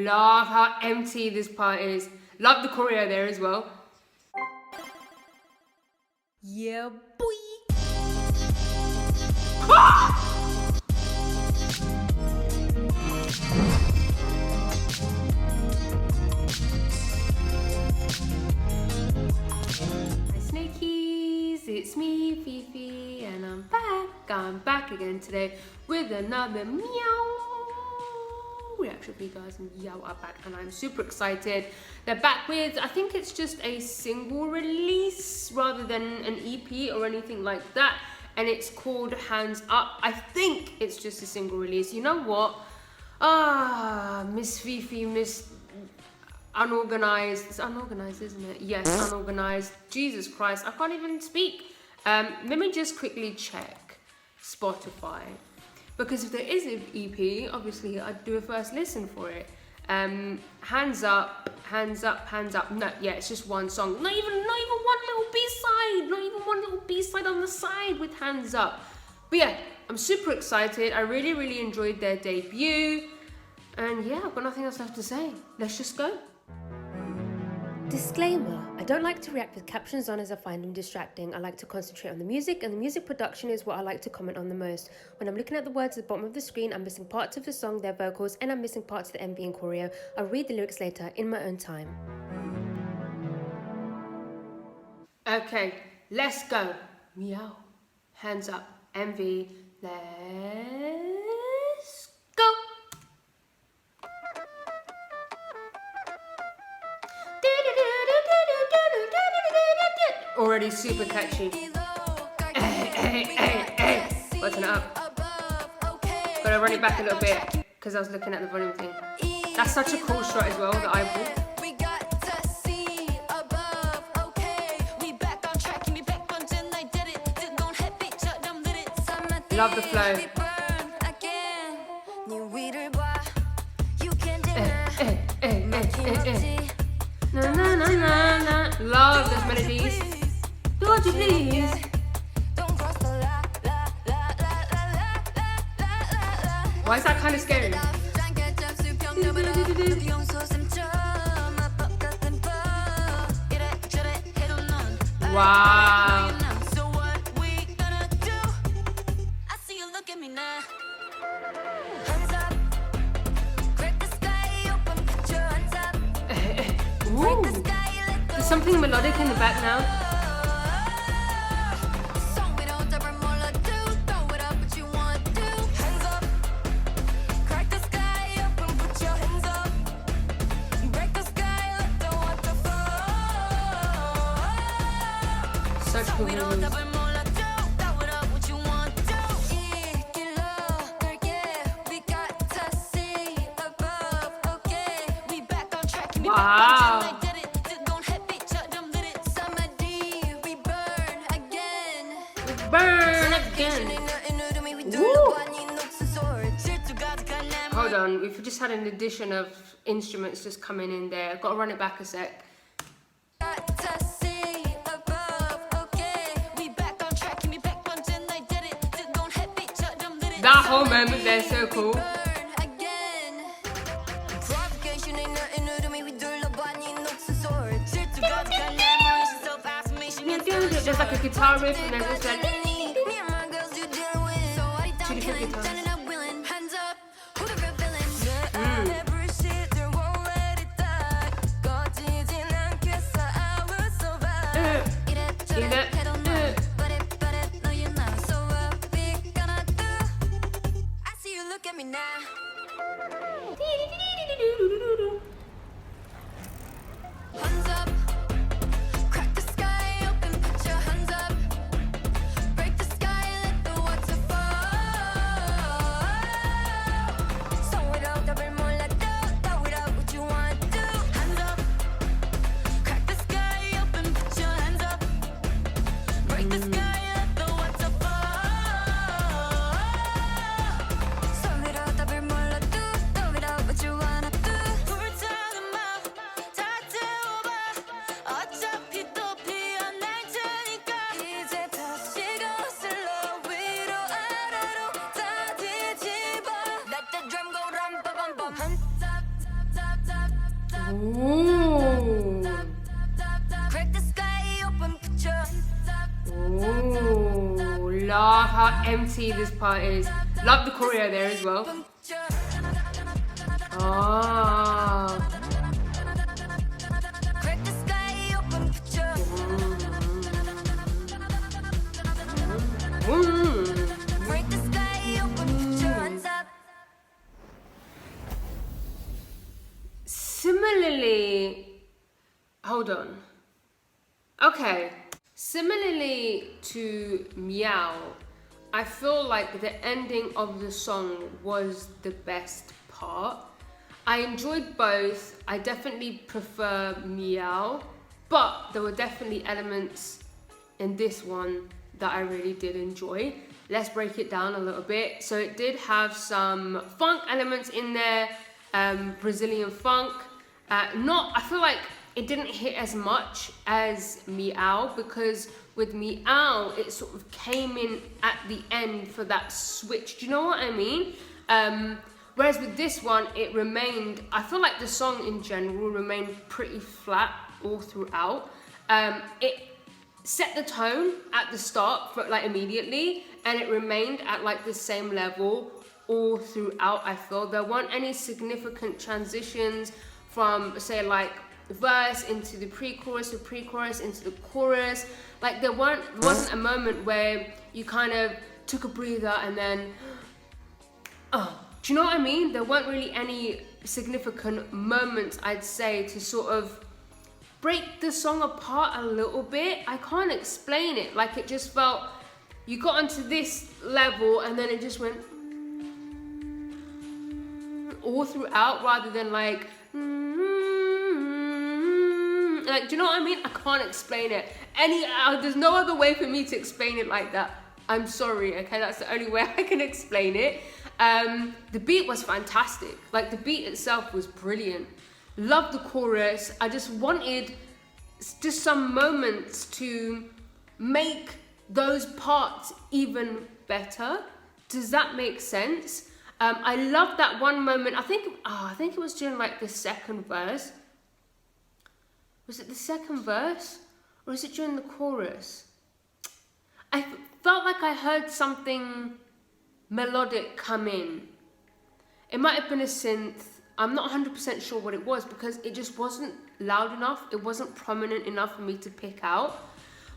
love how empty this part is. Love the choreo there as well. Yeah, boy. Hi snakies, it's me, Fifi, and I'm back. I'm back again today with another meow reaction for you guys, and Meovv are back, and I'm super excited. They're back with, I think it's just a single release rather than an EP or anything like that, and it's called Hands Up. I think it's just a single release. You know what? Miss Fifi, Miss Unorganized. It's unorganized, isn't it? Yes, unorganized. Jesus Christ, I can't even speak. Let me just quickly check Spotify, because if there is an EP, obviously I'd do a first listen for it. Hands Up, Hands Up, Hands Up. No, yeah, it's just one song. Not even one little B-side. Not even one little B-side on the side with Hands Up. But yeah, I'm super excited. I really enjoyed their debut. And yeah, I've got nothing else left to say. Let's just go. Disclaimer, I don't like to react with captions on as I find them distracting. I like to concentrate on the music, and the music production is what I like to comment on the most. When I'm looking at the words at the bottom of the screen, I'm missing parts of the song, their vocals, and I'm missing parts of the MV and choreo. I'll read the lyrics later in my own time. Okay, let's go. Meow. Hands Up. MV. Let's go. Already super catchy. Hey. Button it up. Gotta run it back a little bit because I was looking at the volume thing. That's such a cool shot as well, the eyeball. Love the flow. Na. Love those melodies. Don't you please? Why is that kind of scary? Wow. Ooh. There's something melodic in the back now. Such cool moves. Wow. Burn again. Woo. Hold on, we've just had an addition of instruments just coming in there. Got to run it back a sec. That whole moment there, so cool. There's like a guitar riff and then there's like two different guitars. Ooh. Ooh, love how empty this part is. Love the choreo there as well. Ah. Similarly, hold on. Okay. Similarly to Meow, I feel like the ending of the song was the best part. I enjoyed both. I definitely prefer Meow, but there were definitely elements in this one that I really did enjoy. Let's break it down a little bit. So it did have some funk elements in there, Brazilian funk. I feel like it didn't hit as much as Meow, because with Meow, it sort of came in at the end for that switch. Do you know what I mean? Whereas with this one, it remained, I feel like the song in general remained pretty flat all throughout. It set the tone at the start, for, like, immediately, and it remained at like the same level all throughout. I feel there weren't any significant transitions from, say, like verse into the pre-chorus or pre-chorus into the chorus. Like there wasn't a moment where you kind of took a breather and then, oh, do you know what I mean? There weren't really any significant moments, I'd say, to sort of break the song apart a little bit. I can't explain it. Like it just felt, you got onto this level and then it just went all throughout, rather than like do you know what I mean? I can't explain it. There's no other way for me to explain it like that. I'm sorry, okay? That's the only way I can explain it. The beat was fantastic. Like the beat itself was brilliant. Loved the chorus. I just wanted just some moments to make those parts even better. Does that make sense? I love that one moment. I think it was during like the second verse. Was it the second verse? Or is it during the chorus? I felt like I heard something melodic come in. It might have been a synth. I'm not 100% sure what it was, because it just wasn't loud enough. It wasn't prominent enough for me to pick out.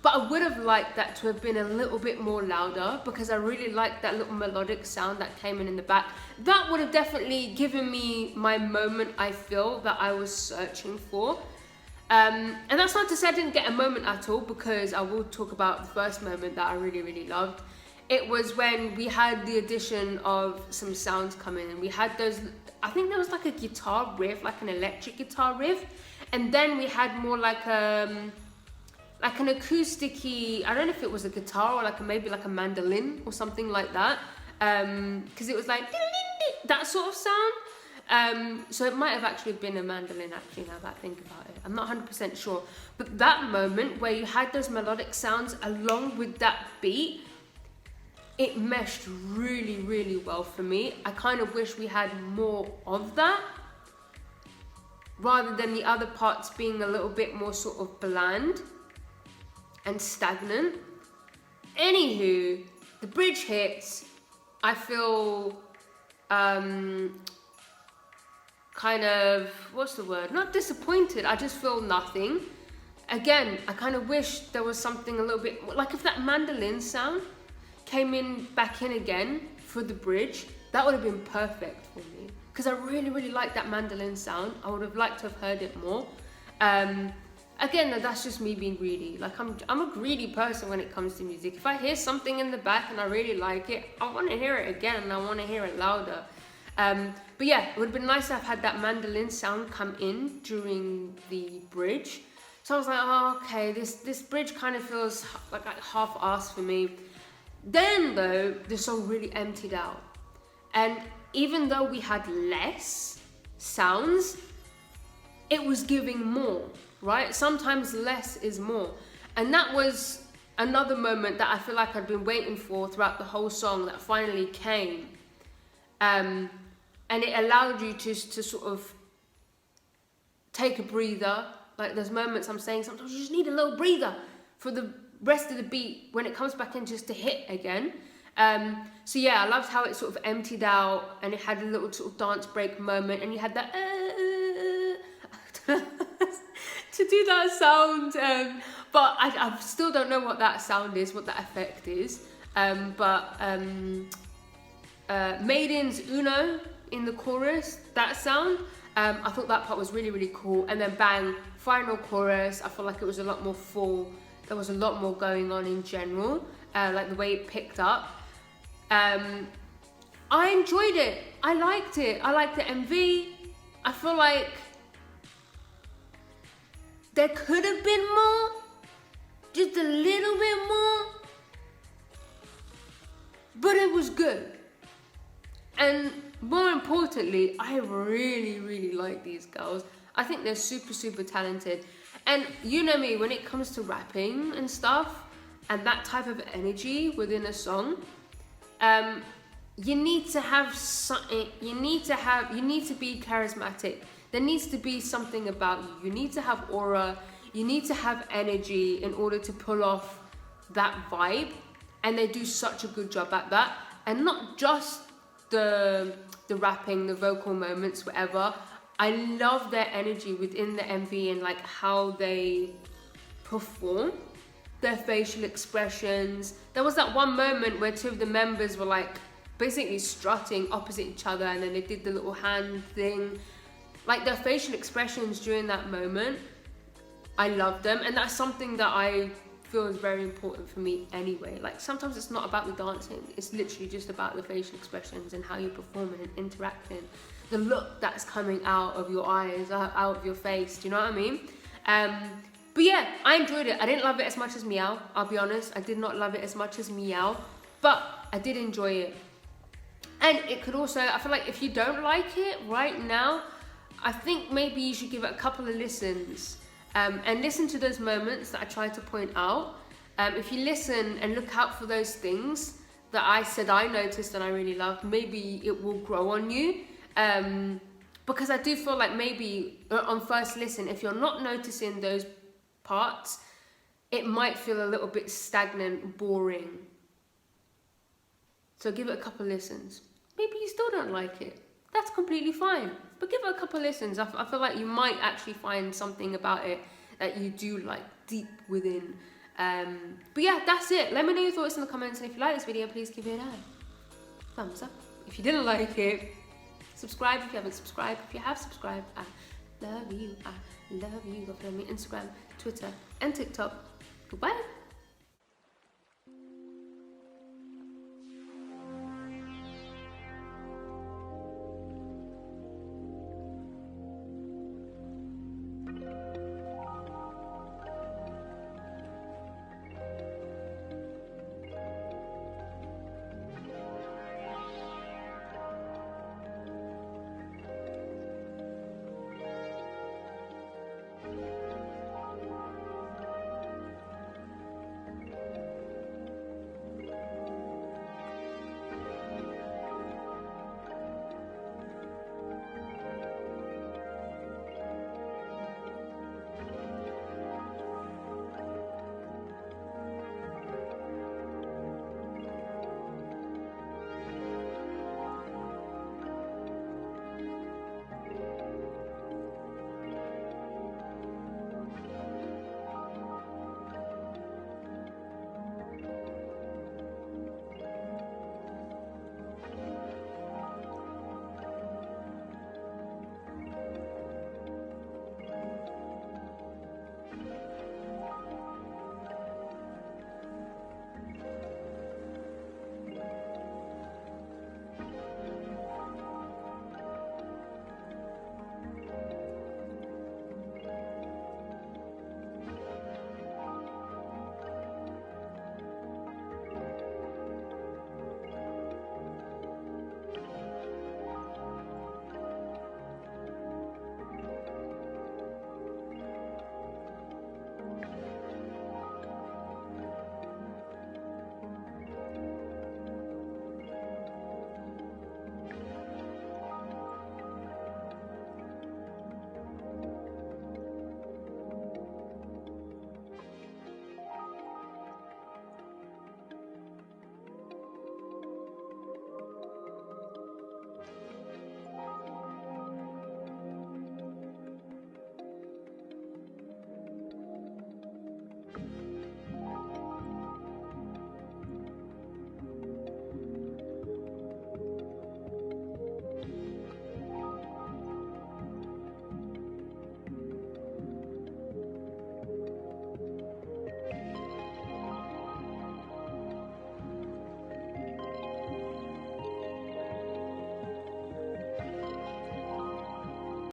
But I would have liked that to have been a little bit more louder, because I really liked that little melodic sound that came in the back. That would have definitely given me my moment, I feel, that I was searching for. And that's not to say I didn't get a moment at all, because I will talk about the first moment that I really, really loved. It was when we had the addition of some sounds coming in. We had those, I think there was like a guitar riff, like an electric guitar riff. And then we had more like an acoustic-y, I don't know if it was a guitar or maybe like a mandolin or something like that. Because it was like that sort of sound. So it might have actually been a mandolin, actually, now that I think about it. I'm not 100% sure. But that moment where you had those melodic sounds along with that beat, it meshed really, really well for me. I kind of wish we had more of that, rather than the other parts being a little bit more sort of bland and stagnant. Anywho, the bridge hits. I feel kind of, what's the word? Not disappointed. I just feel nothing. Again, I kind of wish there was something a little bit more, like if that mandolin sound came in back in again for the bridge, that would have been perfect for me, because I really, really like that mandolin sound. I would have liked to have heard it more. Again, that's just me being greedy. Like I'm a greedy person when it comes to music. If I hear something in the back and I really like it, I want to hear it again and I want to hear it louder. But yeah, it would have been nice to have had that mandolin sound come in during the bridge. So I was like, oh, okay, this bridge kind of feels like half-assed for me. Then though, the song really emptied out. And even though we had less sounds, it was giving more, right? Sometimes less is more. And that was another moment that I feel like I'd been waiting for throughout the whole song that finally came. And it allowed you to sort of take a breather. Like there's moments I'm saying sometimes you just need a little breather for the rest of the beat when it comes back in just to hit again. So yeah, I loved how it sort of emptied out and it had a little sort of dance break moment, and you had that to do that sound, but I still don't know what that sound is, what that effect is. Maiden's Uno in the chorus, that sound, I thought that part was really, really cool. And then bang, final chorus, I feel like it was a lot more full. There was a lot more going on in general, like the way it picked up. I enjoyed it. I liked it. I liked the MV. I feel like there could have been more, just a little bit more, but it was good. And more importantly, I really, really like these girls. I think they're super, super talented. And you know me, when it comes to rapping and stuff, and that type of energy within a song, you need to have something, you need to be charismatic. There needs to be something about you. You need to have aura, you need to have energy in order to pull off that vibe. And they do such a good job at that. And not just the rapping, the vocal moments, whatever. I love their energy within the MV and like how they perform, their facial expressions. There was that one moment where two of the members were like basically strutting opposite each other, and then they did the little hand thing. Like their facial expressions during that moment, I love them, and that's something that I feel is very important for me anyway. Like sometimes it's not about the dancing, it's literally just about the facial expressions and how you're performing and interacting, the look that's coming out of your eyes, out of your face, do you know what I mean? But yeah, I enjoyed it. I didn't love it as much as Meovv, I'll be honest. I did not love it as much as Meovv, but I did enjoy it. And it could also, I feel like if you don't like it right now, I think maybe you should give it a couple of listens, and listen to those moments that I tried to point out. If you listen and look out for those things that I said I noticed and I really loved, maybe it will grow on you. Because I do feel like maybe on first listen, if you're not noticing those parts, it might feel a little bit stagnant, boring. So give it a couple of listens. Maybe you still don't like it. That's completely fine. But give it a couple of listens. I feel like you might actually find something about it that you do like deep within. But yeah, that's it. Let me know your thoughts in the comments. And if you like this video, please give it a thumbs up. If you didn't like it, subscribe if you haven't subscribed. If you have subscribed, I love you. I love you. Go follow me on Instagram, Twitter, and TikTok. Goodbye.